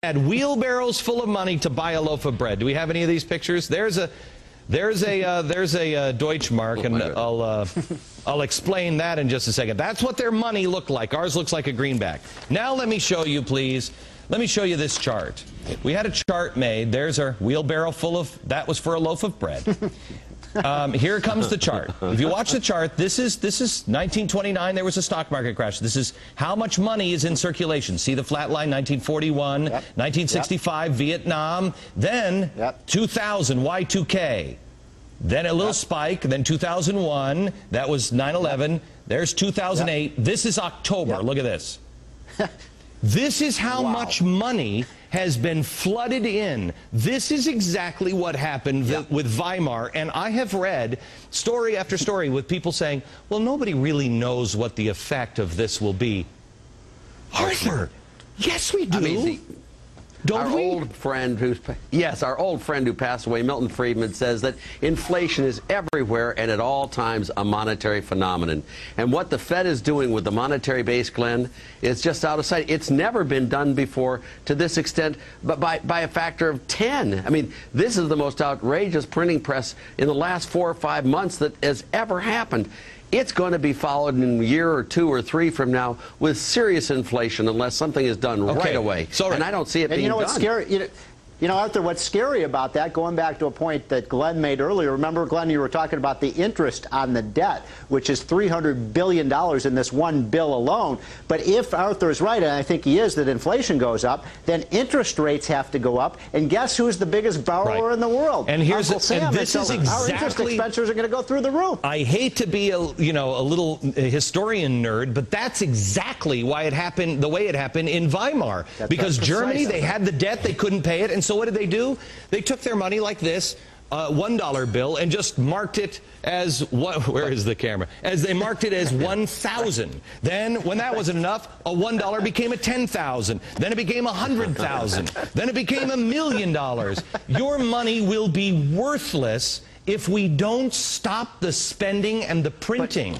had wheelbarrows full of money to buy a loaf of bread. Do we have any of these pictures? There's a Deutschmark, and I'll explain that in just a second. That's what their money looked like. Ours looks like a greenback. Now let me show you, please. Let me show you this chart. We had a chart made. There's our wheelbarrow full of, that was for a loaf of bread. Here comes the chart. If you watch the chart, this is 1929. There was a stock market crash. This is how much money is in circulation. See the flat line, 1941, 1965, Vietnam, then 2000, Y2K. Then a little spike, then 2001, that was 9/11. There's 2008. This is October. Look at this. This is how much money has been flooded in. This is exactly what happened with Weimar. And I have read story after story with people saying, well, nobody really knows what the effect of this will be. Arthur, yes, we do. I mean, our old friend who passed away, Milton Friedman, says that inflation is everywhere and at all times a monetary phenomenon. And what the Fed is doing with the monetary base, Glenn, is just out of sight. It's never been done before to this extent, but by a factor of 10. I mean, this is the most outrageous printing press in the last 4 or 5 months that has ever happened. It's going to be followed in a year or 2 or 3 from now with serious inflation unless something is done right away. And I don't see it being done. You know what's scary? You know, Arthur, what's scary about that, going back to a point that Glenn made earlier, remember, Glenn, you were talking about the interest on the debt, which is $300 billion in this one bill alone. But if Arthur is right, and I think he is, that inflation goes up, then interest rates have to go up. And guess who's the biggest borrower in the world? And here's Uncle Sam. and this is exactly, our interest expenses are going to go through the roof. I hate to be a little historian nerd, but that's exactly why it happened the way it happened in Weimar. Because Germany, they had the debt, they couldn't pay it, and so what did they do? They took their money like this, $1 bill, and just marked it as what? Where is the camera? As they marked it as 1,000. Then, when that wasn't enough, a $1 became a 10,000. Then it became 100,000. Then it became $1 million. Your money will be worthless if we don't stop the spending and the printing.